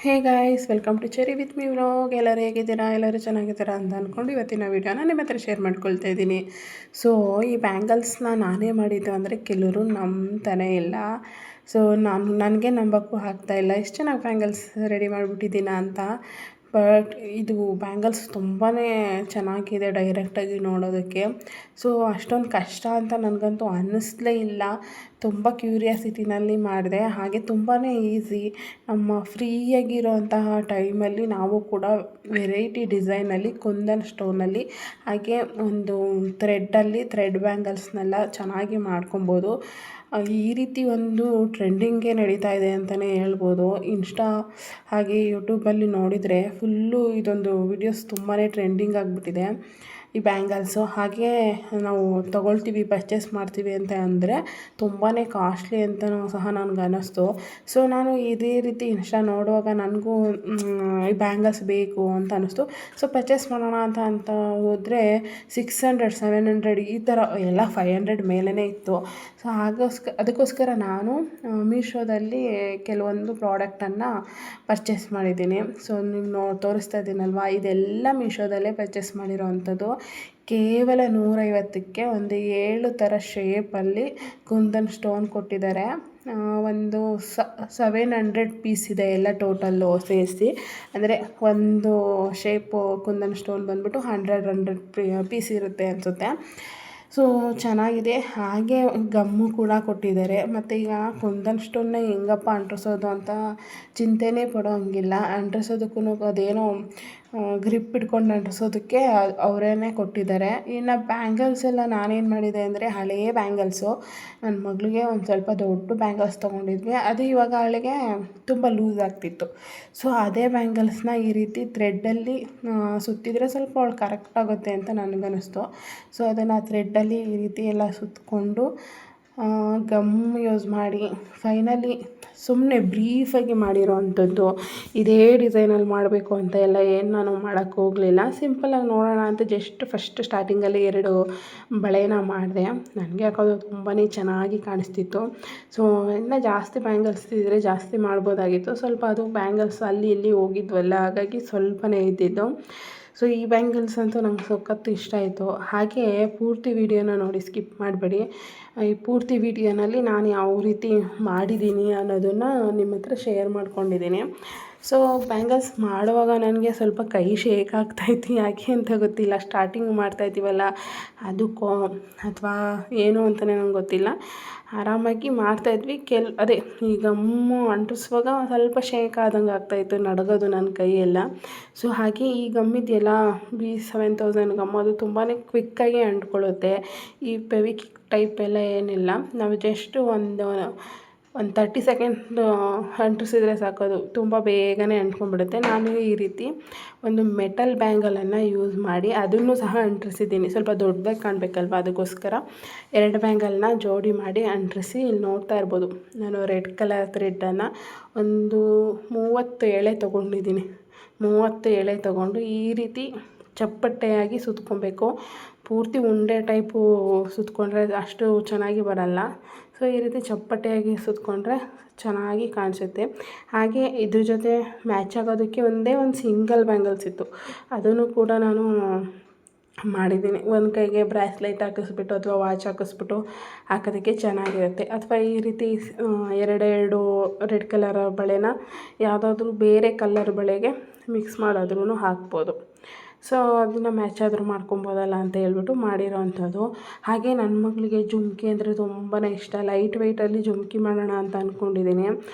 Hey guys, welcome to Cherry with me vlog. ಎಲ್ಲರೂ ಹೇಗಿದ್ದೀರಾ? ಎಲ್ಲರೂ ಚೆನ್ನಾಗಿದ್ದೀರಾ ಅಂತ ಅಂದ್ಕೊಂಡು ಇವತ್ತಿನ ವೀಡಿಯೋನ ನಿಮ್ಮ ಹತ್ರ ಶೇರ್ ಮಾಡ್ಕೊಳ್ತಾ ಇದ್ದೀನಿ. ಸೊ ಈ ಬ್ಯಾಂಗಲ್ಸ್ನ ನಾನೇ ಮಾಡಿದ್ದು ಅಂದರೆ ಕೆಲವರು ನಂಬ್ತಾನೆ ಇಲ್ಲ. ಸೊ ನನಗೆ ನಂಬೋಕ್ಕೂ ಆಗ್ತಾಯಿಲ್ಲ, ಎಷ್ಟು ಚೆನ್ನಾಗಿ ಬ್ಯಾಂಗಲ್ಸ್ ರೆಡಿ ಮಾಡಿಬಿಟ್ಟಿದ್ದೀನ ಅಂತ. ಬಟ್ ಇದು ಬ್ಯಾಂಗಲ್ಸ್ ತುಂಬಾ ಚೆನ್ನಾಗಿದೆ ಡೈರೆಕ್ಟಾಗಿ ನೋಡೋದಕ್ಕೆ. ಸೊ ಅಷ್ಟೊಂದು ಕಷ್ಟ ಅಂತ ನನಗಂತೂ ಅನ್ನಿಸ್ಲೇ ಇಲ್ಲ. ತುಂಬ ಕ್ಯೂರಿಯಾಸಿಟಿನಲ್ಲಿ ಮಾಡಿದೆ. ಹಾಗೆ ತುಂಬಾ ಈಸಿ. ನಮ್ಮ ಫ್ರೀಯಾಗಿರೋಂತಹ ಟೈಮಲ್ಲಿ ನಾವು ಕೂಡ ವೆರೈಟಿ ಡಿಸೈನಲ್ಲಿ ಕುಂದನ್ ಸ್ಟೋನಲ್ಲಿ ಹಾಗೆ ಒಂದು ಥ್ರೆಡ್ ಬ್ಯಾಂಗಲ್ಸ್ನೆಲ್ಲ ಚೆನ್ನಾಗಿ ಮಾಡ್ಕೊಬೋದು. ಈ ರೀತಿ ಒಂದು ಟ್ರೆಂಡಿಂಗೇ ನಡೀತಾ ಇದೆ ಅಂತಲೇ ಹೇಳ್ಬೋದು. ಇನ್ಸ್ಟಾ ಹಾಗೆ ಯೂಟ್ಯೂಬಲ್ಲಿ ನೋಡಿದರೆ ಫುಲ್ಲು ಇದೊಂದು ವಿಡಿಯೋಸ್ ತುಂಬಾ ಟ್ರೆಂಡಿಂಗ್ ಆಗಿಬಿಟ್ಟಿದೆ ಈ ಬ್ಯಾಂಗಲ್ಸು. ಹಾಗೆ ನಾವು ತೊಗೊಳ್ತೀವಿ, ಪರ್ಚೇಸ್ ಮಾಡ್ತೀವಿ ಅಂತ ಅಂದರೆ ತುಂಬಾ ಕಾಸ್ಟ್ಲಿ ಅಂತಲೂ ಸಹ ನನಗೆ ಅನ್ನಿಸ್ತು. ಸೊ ನಾನು ಇದೇ ರೀತಿ ಇನ್ಸ್ಟಾ ನೋಡುವಾಗ ನನಗೂ ಈ ಬ್ಯಾಂಗಲ್ಸ್ ಬೇಕು ಅಂತ ಅನ್ನಿಸ್ತು. ಸೊ ಪರ್ಚೇಸ್ ಮಾಡೋಣ ಅಂತ ಹೋದರೆ 600 700 ಈ ಥರ ಎಲ್ಲ 500 ಮೇಲೇ ಇತ್ತು. ಸೊ ಅದಕ್ಕೋಸ್ಕರ ನಾನು ಮೀಶೋದಲ್ಲಿ ಕೆಲವೊಂದು ಪ್ರಾಡಕ್ಟನ್ನು ಪರ್ಚೇಸ್ ಮಾಡಿದ್ದೀನಿ. ಸೊ ನೀವು ತೋರಿಸ್ತಾ ಇದ್ದೀನಲ್ವ, ಇದೆಲ್ಲ ಮೀಶೋದಲ್ಲೇ ಪರ್ಚೇಸ್ ಮಾಡಿರೋವಂಥದ್ದು. ಕೇವಲ 150ಕ್ಕೆ ಒಂದು 7 ಥರ ಶೇಪಲ್ಲಿ ಕುಂದನ್ ಸ್ಟೋನ್ ಕೊಟ್ಟಿದ್ದಾರೆ. ಒಂದು 700 ಪೀಸ್ ಇದೆ ಎಲ್ಲ ಟೋಟಲ್ಲು ಸೇರಿಸಿ. ಅಂದರೆ ಒಂದು ಶೇಪು ಕುಂದನ್ ಸ್ಟೋನ್ ಬಂದುಬಿಟ್ಟು 100 ಪೀಸ್ ಇರುತ್ತೆ ಅನಿಸುತ್ತೆ. ಸೊ ಚೆನ್ನಾಗಿದೆ. ಹಾಗೆ ಗಮ್ಮು ಕೂಡ ಕೊಟ್ಟಿದ್ದಾರೆ. ಮತ್ತು ಈಗ ಕುಂದನ್ ಸ್ಟೋನ್ನ ಹೆಂಗಪ್ಪ ಅಂಟಿಸೋದು ಅಂತ ಚಿಂತೆನೇ ಪಡೋ ಹಂಗಿಲ್ಲ. ಅಂಟಿಸೋದಕ್ಕೂ ಅದೇನೋ ಗ್ರಿಪ್ ಇಟ್ಕೊಂಡು ಅಂಟಿಸೋದಕ್ಕೆ ಅವರೇ ಕೊಟ್ಟಿದ್ದಾರೆ. ಇನ್ನು ಬ್ಯಾಂಗಲ್ಸ್ ಎಲ್ಲ ನಾನೇನು ಮಾಡಿದೆ ಅಂದರೆ ಹಳೆಯ ಬ್ಯಾಂಗಲ್ಸು, ನನ್ನ ಮಗಳಿಗೆ ಒಂದು ಸ್ವಲ್ಪ ದೊಡ್ಡ ಬ್ಯಾಂಗಲ್ಸ್ ತೊಗೊಂಡಿದ್ವಿ. ಅದು ಇವಾಗ ಅವಳಿಗೆ ತುಂಬ ಲೂಸ್ ಆಗ್ತಿತ್ತು. ಸೊ ಅದೇ ಬ್ಯಾಂಗಲ್ಸ್ನ ಈ ರೀತಿ ಥ್ರೆಡ್ಡಲ್ಲಿ ಸುತ್ತಿದರೆ ಸ್ವಲ್ಪ ಅವಳು ಕರೆಕ್ಟ್ ಆಗುತ್ತೆ ಅಂತ ನನಗನ್ನಿಸ್ತು. ಸೊ ಅದನ್ನು ಥ್ರೆಡ್ಡಲ್ಲಿ ಈ ರೀತಿ ಎಲ್ಲ ಸುತ್ತಕೊಂಡು ಗಮ್ ಯೂಸ್ ಮಾಡಿ ಫೈನಲಿ ಸುಮ್ಮನೆ ಬ್ರೀಫಾಗಿ ಮಾಡಿರೋ ಅಂಥದ್ದು. ಇದೇ ಡಿಸೈನಲ್ಲಿ ಮಾಡಬೇಕು ಅಂತ ಎಲ್ಲ ಏನು ನಾನು ಮಾಡೋಕ್ಕೆ ಹೋಗಲಿಲ್ಲ. ಸಿಂಪಲಾಗಿ ನೋಡೋಣ ಅಂತ ಜಸ್ಟ್ ಫಸ್ಟ್ ಸ್ಟಾರ್ಟಿಂಗಲ್ಲಿ 2 ಬಳೆನ ಮಾಡಿದೆ. ನನಗೆ ಯಾಕೋ ತುಂಬಾ ಚೆನ್ನಾಗಿ ಕಾಣಿಸ್ತಿತ್ತು. ಸೊ ಇನ್ನು ಜಾಸ್ತಿ ಬ್ಯಾಂಗಲ್ಸ್ ಇದ್ದರೆ ಜಾಸ್ತಿ ಮಾಡ್ಬೋದಾಗಿತ್ತು. ಸ್ವಲ್ಪ ಅದು ಬ್ಯಾಂಗಲ್ಸ್ ಅಲ್ಲಿ ಇಲ್ಲಿ ಹೋಗಿದ್ವಲ್ಲ, ಹಾಗಾಗಿ ಸ್ವಲ್ಪನೇ ಇದ್ದಿದ್ದು. ಸೊ ಈ ಬ್ಯಾಂಗಲ್ಸ್ ಅಂತೂ ನಂಗೆ ಸಖತ್ತು ಇಷ್ಟ ಆಯಿತು. ಹಾಗೆ ಪೂರ್ತಿ ವೀಡಿಯೋನ ನೋಡಿ, ಸ್ಕಿಪ್ ಮಾಡಬೇಡಿ. ಈ ಪೂರ್ತಿ ವೀಡಿಯೋನಲ್ಲಿ ನಾನು ಯಾವ ರೀತಿ ಮಾಡಿದ್ದೀನಿ ಅನ್ನೋದನ್ನು ನಿಮ್ಮ ಹತ್ರ ಶೇರ್ ಮಾಡ್ಕೊಂಡಿದ್ದೀನಿ. ಸೊ ಬ್ಯಾಂಗಲ್ಸ್ ಮಾಡುವಾಗ ನನಗೆ ಸ್ವಲ್ಪ ಕೈ ಶೇಕ್ ಆಗ್ತಾಯಿತ್ತು, ಯಾಕೆ ಅಂತ ಗೊತ್ತಿಲ್ಲ. ಸ್ಟಾರ್ಟಿಂಗ್ ಮಾಡ್ತಾಯಿದ್ದೀವಲ್ಲ ಅದಕ್ಕೋ ಅಥವಾ ಏನು ಅಂತಲೇ ನಂಗೆ ಗೊತ್ತಿಲ್ಲ. ಆರಾಮಾಗಿ ಮಾಡ್ತಾಯಿದ್ವಿ. ಅದೇ ಈ ಗಮ್ಮು ಅಂಟಿಸುವಾಗ ಸ್ವಲ್ಪ ಶೇಕ್ ಆದಂಗೆ ಆಗ್ತಾಯಿತ್ತು, ನಡಗೋದು ನನ್ನ ಕೈಯೆಲ್ಲ. ಸೊ ಹಾಗೆ ಈ ಗಮ್ಮಿದೆಯಲ್ಲ B7000 ಗಮ್, ಅದು ತುಂಬಾ ಕ್ವಿಕ್ಕಾಗಿ ಅಂಟ್ಕೊಳ್ಳುತ್ತೆ. ಈ ಫೆವಿಕ್ವಿಕ್ ಟೈಪ್ ಎಲ್ಲ ಏನಿಲ್ಲ. ನಾವು ಜಸ್ಟ್ ಒಂದು 30 ಸೆಕೆಂಡ್ ಅಂಟಿಸಿದ್ರೆ ಸಾಕೋದು, ತುಂಬ ಬೇಗನೆ ಅಂಟ್ಕೊಂಡ್ಬಿಡುತ್ತೆ. ನಾನು ಈ ರೀತಿ ಒಂದು ಮೆಟಲ್ ಬ್ಯಾಂಗಲನ್ನು ಯೂಸ್ ಮಾಡಿ ಅದನ್ನು ಸಹ ಅಂಟಿಸಿದ್ದೀನಿ. ಸ್ವಲ್ಪ ದೊಡ್ಡದಾಗಿ ಕಾಣಬೇಕಲ್ವ, ಅದಕ್ಕೋಸ್ಕರ 2 ಬ್ಯಾಂಗಲ್ನ ಜೋಡಿ ಮಾಡಿ ಅಂಟಿಸಿ. ಇಲ್ಲಿ ನೋಡ್ತಾ ಇರ್ಬೋದು, ನಾನು ರೆಡ್ ಕಲರ್ ಥ್ರೆಡ್ಡನ್ನು ಒಂದು 30 ಎಳೆ ತೊಗೊಂಡಿದ್ದೀನಿ. 30 ಎಳೆ ತೊಗೊಂಡು ಈ ರೀತಿ ಚಪ್ಪಟ್ಟೆಯಾಗಿ ಸುತ್ಕೊಬೇಕು. ಪೂರ್ತಿ ಉಂಡೆ ಟೈಪು ಸುತ್ಕೊಂಡ್ರೆ ಅಷ್ಟು ಚೆನ್ನಾಗಿ ಬರಲ್ಲ. ಸೊ ಈ ರೀತಿ ಚಪ್ಪಟ್ಟೆಯಾಗಿ ಸುತ್ಕೊಂಡ್ರೆ ಚೆನ್ನಾಗಿ ಕಾಣಿಸುತ್ತೆ. ಹಾಗೆ ಇದ್ರ ಜೊತೆ ಮ್ಯಾಚ್ ಆಗೋದಕ್ಕೆ ಒಂದೇ ಒಂದು ಸಿಂಗಲ್ ಬ್ಯಾಂಗಲ್ಸ್ ಇತ್ತು, ಅದನ್ನು ಕೂಡ ನಾನು ಮಾಡಿದ್ದೀನಿ. ಒಂದು ಕೈಗೆ ಬ್ರಾಸ್ಲೆಟ್ ಹಾಕಿಸ್ಬಿಟ್ಟು ಅಥವಾ ವಾಚ್ ಹಾಕಿಸ್ಬಿಟ್ಟು ಹಾಕೋದಕ್ಕೆ ಚೆನ್ನಾಗಿರುತ್ತೆ. ಅಥವಾ ಈ ರೀತಿ 2 ರೆಡ್ ಕಲರ್ ಬಳೆನ ಯಾವುದಾದ್ರೂ ಬೇರೆ ಕಲರ್ ಬಳೆಗೆ ಮಿಕ್ಸ್ ಮಾಡೋದ್ರೂ ಹಾಕ್ಬೋದು. ಸೊ ಅದನ್ನು ಮ್ಯಾಚ್ ಆದರೂ ಮಾಡ್ಕೊಬೋದಲ್ಲ ಅಂತ ಹೇಳ್ಬಿಟ್ಟು ಮಾಡಿರೋ ಅಂಥದ್ದು. ಹಾಗೆ ನನ್ನ ಮಗಳಿಗೆ ಜುಮ್ಕಿ ಅಂದರೆ ತುಂಬಾ ಇಷ್ಟ. ಲೈಟ್ ವೆಯ್ಟಲ್ಲಿ ಜುಮ್ಕಿ ಮಾಡೋಣ ಅಂತ ಅಂದ್ಕೊಂಡಿದ್ದೀನಿ.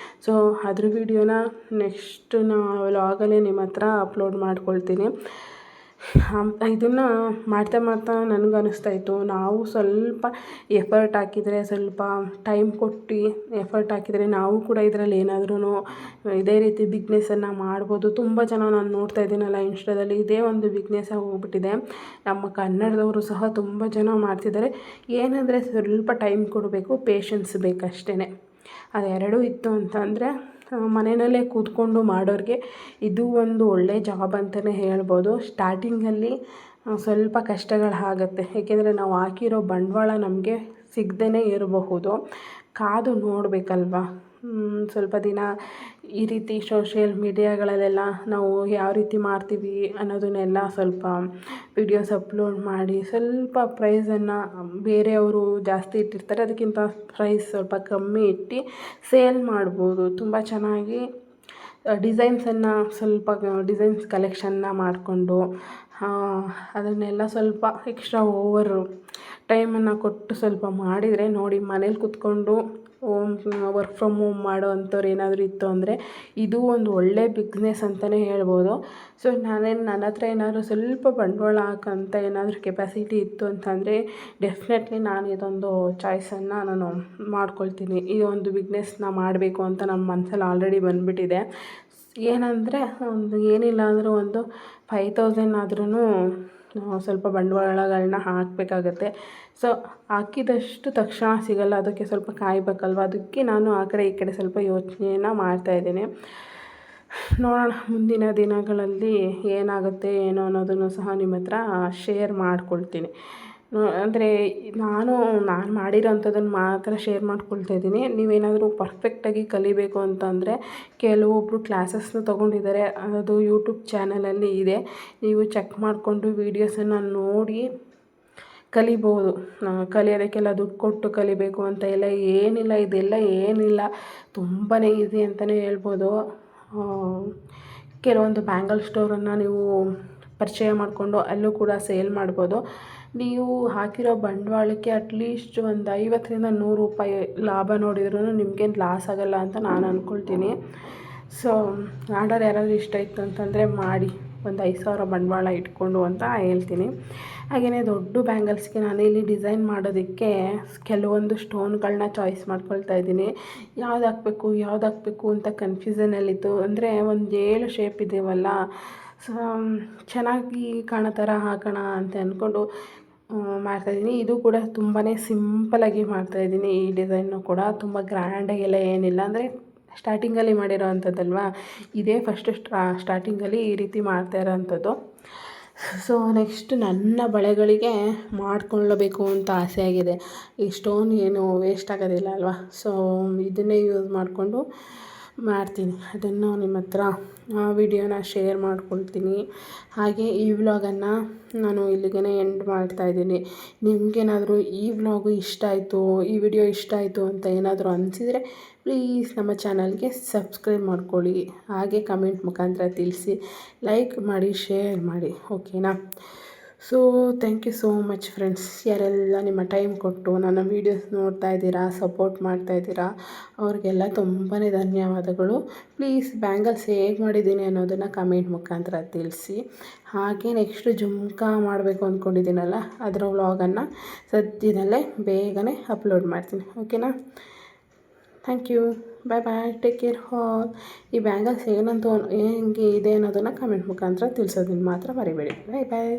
ಸೊ ಅದ್ರ ವೀಡಿಯೋನ ನೆಕ್ಸ್ಟ್ ವ್ಲಾಗಲ್ಲಿ ನಿಮ್ಮ ಹತ್ರ ಅಪ್ಲೋಡ್ ಮಾಡ್ಕೊಳ್ತೀನಿ. ಇದನ್ನು ಮಾಡ್ತಾ ನನಗನ್ನಿಸ್ತಾಯಿತ್ತು, ನಾವು ಸ್ವಲ್ಪ ಎಫರ್ಟ್ ಹಾಕಿದರೆ, ಸ್ವಲ್ಪ ಟೈಮ್ ಕೊಟ್ಟು ಎಫರ್ಟ್ ಹಾಕಿದರೆ ನಾವು ಕೂಡ ಇದರಲ್ಲಿ ಏನಾದ್ರೂ ಇದೇ ರೀತಿ ಬಿಗ್ನೆಸನ್ನು ಮಾಡ್ಬೋದು. ತುಂಬ ಜನ ನಾನು ನೋಡ್ತಾ ಇದ್ದೀನಲ್ಲ ಇನ್ಸ್ಟಾದಲ್ಲಿ, ಇದೇ ಒಂದು ಬಿಗ್ನೆಸ್ ಆಗಿ ಹೋಗ್ಬಿಟ್ಟಿದೆ. ನಮ್ಮ ಕನ್ನಡದವರು ಸಹ ತುಂಬ ಜನ ಮಾಡ್ತಿದ್ದಾರೆ. ಏನಂದರೆ ಸ್ವಲ್ಪ ಟೈಮ್ ಕೊಡಬೇಕು, ಪೇಷನ್ಸ್ ಬೇಕಷ್ಟೇ. ಅದೆರಡೂ ಇತ್ತು ಅಂತಂದರೆ ಮನೆಯಲ್ಲೇ ಕೂತ್ಕೊಂಡು ಮಾಡೋರಿಗೆ ಇದು ಒಂದು ಒಳ್ಳೆ ಜಾಬ್ ಅಂತಲೇ ಹೇಳ್ಬೋದು. ಸ್ಟಾರ್ಟಿಂಗಲ್ಲಿ ಸ್ವಲ್ಪ ಕಷ್ಟಗಳಾಗತ್ತೆ, ಏಕೆಂದರೆ ನಾವು ಹಾಕಿರೋ ಬಂಡವಾಳ ನಮಗೆ ಸಿಗದೇ ಇರಬಹುದು. ಕಾದು ನೋಡಬೇಕಲ್ವ, ಸ್ವಲ್ಪ ದಿನ ಈ ರೀತಿ ಸೋಷಿಯಲ್ ಮೀಡಿಯಾಗಳಲ್ಲೆಲ್ಲ ನಾವು ಯಾವ ರೀತಿ ಮಾಡ್ತೀವಿ ಅನ್ನೋದನ್ನೆಲ್ಲ ಸ್ವಲ್ಪ ವಿಡಿಯೋಸ್ ಅಪ್ಲೋಡ್ ಮಾಡಿ ಸ್ವಲ್ಪ ಪ್ರೈಸನ್ನು ಬೇರೆಯವರು ಜಾಸ್ತಿ ಇಟ್ಟಿರ್ತಾರೆ ಅದಕ್ಕಿಂತ ಪ್ರೈಸ್ ಸ್ವಲ್ಪ ಕಮ್ಮಿ ಇಟ್ಟು ಸೇಲ್ ಮಾಡ್ಬೋದು. ತುಂಬ ಚೆನ್ನಾಗಿ ಡಿಸೈನ್ಸನ್ನು ಸ್ವಲ್ಪ ಡಿಸೈನ್ಸ್ ಕಲೆಕ್ಷನ್ನ ಮಾಡಿಕೊಂಡು ಅದನ್ನೆಲ್ಲ ಸ್ವಲ್ಪ ಎಕ್ಸ್ಟ್ರಾ ಓವರು ಟೈಮನ್ನು ಕೊಟ್ಟು ಸ್ವಲ್ಪ ಮಾಡಿದರೆ ನೋಡಿ, ಮನೇಲಿ ಕೂತ್ಕೊಂಡು ವರ್ಕ್ ಫ್ರಮ್ ಹೋಮ್ ಮಾಡೋ ಅಂಥವ್ರು ಏನಾದರೂ ಇತ್ತು ಅಂದರೆ ಇದು ಒಂದು ಒಳ್ಳೆ ಬಿಸ್ನೆಸ್ ಅಂತಲೇ ಹೇಳ್ಬೋದು. ಸೊ ನನ್ನ ಹತ್ರ ಏನಾದರೂ ಸ್ವಲ್ಪ ಬಂಡವಾಳ ಹಾಕೋಂಥ ಏನಾದರೂ ಕೆಪಾಸಿಟಿ ಇತ್ತು ಅಂತಂದರೆ ಡೆಫಿನೆಟ್ಲಿ ನಾನು ಇದೊಂದು ಚಾಯ್ಸನ್ನು ನಾನು ಮಾಡ್ಕೊಳ್ತೀನಿ. ಈ ಒಂದು ಬಿಸ್ನೆಸ್ನ ಮಾಡಬೇಕು ಅಂತ ನಮ್ಮ ಮನಸ್ಸಲ್ಲಿ ಆಲ್ರೆಡಿ ಬಂದುಬಿಟ್ಟಿದೆ. ಏನಂದರೆ ಏನಿಲ್ಲ ಅಂದರೂ ಒಂದು 5000 ಆದ್ರೂ ಸ್ವಲ್ಪ ಬಂಡವಾಳಗಳನ್ನ ಹಾಕಬೇಕಾಗತ್ತೆ. ಸೊ ಹಾಕಿದಷ್ಟು ತಕ್ಷಣ ಸಿಗಲ್ಲ, ಅದಕ್ಕೆ ಸ್ವಲ್ಪ ಕಾಯಬೇಕಲ್ವ. ಅದಕ್ಕೆ ನಾನು ಆ ಕಡೆ ಈ ಕಡೆ ಸ್ವಲ್ಪ ಯೋಚನೆಯನ್ನು ಮಾಡ್ತಾಯಿದ್ದೀನಿ. ನೋಡೋಣ ಮುಂದಿನ ದಿನಗಳಲ್ಲಿ ಏನಾಗುತ್ತೆ ಏನೋ ಅನ್ನೋದನ್ನು ಸಹ ನಿಮ್ಮ ಹತ್ರ ಶೇರ್ ಮಾಡ್ಕೊಳ್ತೀನಿ. ಅಂದರೆ ನಾನು ಮಾಡಿರೋಂಥದ್ದನ್ನು ಮಾತ್ರ ಶೇರ್ ಮಾಡ್ಕೊಳ್ತಾ ಇದ್ದೀನಿ. ನೀವೇನಾದರೂ ಪರ್ಫೆಕ್ಟಾಗಿ ಕಲಿಬೇಕು ಅಂತಂದರೆ ಕೆಲವೊಬ್ಬರು ಕ್ಲಾಸಸ್ನ ತೊಗೊಂಡಿದ್ದಾರೆ, ಅದು ಯೂಟ್ಯೂಬ್ ಚಾನಲಲ್ಲಿ ಇದೆ. ನೀವು ಚೆಕ್ ಮಾಡಿಕೊಂಡು ವೀಡಿಯೋಸನ್ನು ನೋಡಿ ಕಲಿಬೋದು. ಕಲಿಯೋದಕ್ಕೆಲ್ಲ ದುಡ್ಡು ಕೊಟ್ಟು ಕಲಿಬೇಕು ಅಂತ ಎಲ್ಲ ಏನಿಲ್ಲ, ಇದೆಲ್ಲ ಏನಿಲ್ಲ, ತುಂಬಾ ಈಸಿ ಅಂತಲೇ ಹೇಳ್ಬೋದು. ಕೆಲವೊಂದು ಬ್ಯಾಂಗಲ್ ಸ್ಟೋರನ್ನು ನೀವು ಪರಿಚಯ ಮಾಡಿಕೊಂಡು ಅಲ್ಲೂ ಕೂಡ ಸೇಲ್ ಮಾಡ್ಬೋದು. ನೀವು ಹಾಕಿರೋ ಬಂಡವಾಳಕ್ಕೆ ಅಟ್ಲೀಸ್ಟ್ ಒಂದು 50ರಿಂದ 100 ರೂಪಾಯಿ ಲಾಭ ನೋಡಿದ್ರೂ ನಿಮಗೇನು ಲಾಸ್ ಆಗೋಲ್ಲ ಅಂತ ನಾನು ಅಂದ್ಕೊಳ್ತೀನಿ. ಸೊ ಆರ್ಡರ್ ಯಾರಾದರೂ ಇಷ್ಟ ಇತ್ತು ಅಂತಂದರೆ ಮಾಡಿ, ಒಂದು 5000 ಬಂಡವಾಳ ಇಟ್ಕೊಂಡು ಅಂತ ಹೇಳ್ತೀನಿ. ಹಾಗೆಯೇ ದೊಡ್ಡ ಬ್ಯಾಂಗಲ್ಸ್ಗೆ ನಾನು ಇಲ್ಲಿ ಡಿಸೈನ್ ಮಾಡೋದಕ್ಕೆ ಕೆಲವೊಂದು ಸ್ಟೋನ್ಗಳನ್ನ ಚಾಯ್ಸ್ ಮಾಡ್ಕೊಳ್ತಾ ಇದ್ದೀನಿ. ಯಾವ್ದು ಹಾಕಬೇಕು ಅಂತ ಕನ್ಫ್ಯೂಸನಲ್ಲಿತ್ತು. ಅಂದರೆ ಒಂದು 7 ಶೇಪ್ ಇದೆಯಲ್ಲ, ಸೊ ಚೆನ್ನಾಗಿ ಕಾಣೋ ಥರ ಹಾಕೋಣ ಅಂತ ಅಂದ್ಕೊಂಡು ಮಾಡ್ತಾಯಿದ್ದೀನಿ. ಇದು ಕೂಡ ತುಂಬಾ ಸಿಂಪಲಾಗಿ ಮಾಡ್ತಾಯಿದ್ದೀನಿ. ಈ ಡಿಸೈನು ಕೂಡ ತುಂಬ ಗ್ರ್ಯಾಂಡಾಗೆಲ್ಲ ಏನಿಲ್ಲ, ಅಂದರೆ ಸ್ಟಾರ್ಟಿಂಗಲ್ಲಿ ಮಾಡಿರೋ ಅಂಥದ್ದಲ್ವ, ಇದೇ ಫಸ್ಟು ಸ್ಟಾರ್ಟಿಂಗಲ್ಲಿ ಈ ರೀತಿ ಮಾಡ್ತಾ ಇರೋವಂಥದ್ದು. ಸೊ ನೆಕ್ಸ್ಟ್ ನನ್ನ ಬಳೆಗಳಿಗೆ ಮಾಡಿಕೊಳ್ಳಬೇಕು ಅಂತ ಆಸೆ ಆಗಿದೆ. ಈ ಸ್ಟೋನ್ ಏನು ವೇಸ್ಟ್ ಆಗೋದಿಲ್ಲ ಅಲ್ವಾ, ಸೊ ಇದನ್ನೇ ಯೂಸ್ ಮಾಡಿಕೊಂಡು ಮಾಡ್ತೀನಿ. ಅದನ್ನು ನಿಮ್ಮ ಹತ್ರ ವಿಡಿಯೋನ ಶೇರ್ ಮಾಡ್ಕೊಳ್ತೀನಿ. ಹಾಗೆ ಈ ವ್ಲಾಗನ್ನು ನಾನು ಇಲ್ಲಿಗೆ ಎಂಡ್ ಮಾಡ್ತಾಯಿದ್ದೀನಿ. ನಿಮಗೇನಾದರೂ ಈ ವ್ಲಾಗು ಇಷ್ಟ ಆಯಿತು, ಈ ವಿಡಿಯೋ ಇಷ್ಟ ಆಯಿತು ಅಂತ ಏನಾದರೂ ಅನಿಸಿದರೆ ಪ್ಲೀಸ್ ನಮ್ಮ ಚಾನಲ್ಗೆ ಸಬ್ಸ್ಕ್ರೈಬ್ ಮಾಡ್ಕೊಳ್ಳಿ. ಹಾಗೆ ಕಮೆಂಟ್ ಮುಖಾಂತರ ತಿಳಿಸಿ, ಲೈಕ್ ಮಾಡಿ, ಶೇರ್ ಮಾಡಿ, ಓಕೆನಾ. So thank you so much friends. ಯಾರೆಲ್ಲ ನಿಮ್ಮ ಟೈಮ್ ಕೊಟ್ಟು ನನ್ನ ವೀಡಿಯೋಸ್ ನೋಡ್ತಾ ಇದ್ದೀರಾ, ಸಪೋರ್ಟ್ ಮಾಡ್ತಾಯಿದ್ದೀರಾ, ಅವ್ರಿಗೆಲ್ಲ ತುಂಬಾ ಧನ್ಯವಾದಗಳು. ಪ್ಲೀಸ್ ಬ್ಯಾಂಗಲ್ಸ್ ಹೇಗೆ ಮಾಡಿದ್ದೀನಿ ಅನ್ನೋದನ್ನು ಕಮೆಂಟ್ ಮುಖಾಂತರ ತಿಳಿಸಿ. ಹಾಗೆ ನೆಕ್ಸ್ಟು ಜುಮ್ಕಾ ಮಾಡಬೇಕು ಅಂದ್ಕೊಂಡಿದ್ದೀನಲ್ಲ, ಅದರ ವ್ಲಾಗನ್ನು ಸದ್ಯದಲ್ಲೇ ಬೇಗನೆ ಅಪ್ಲೋಡ್ ಮಾಡ್ತೀನಿ, ಓಕೆನಾ. Thank you, bye, take care all. ಈ ಬ್ಯಾಂಗಲ್ಸ್ ಹೆಂಗೆ ಇದೆ ಅನ್ನೋದನ್ನು ಕಮೆಂಟ್ ಮುಖಾಂತರ ತಿಳಿಸೋದನ್ನು ಮಾತ್ರ ಮರಿಬೇಡಿ. ಬಾಯ್.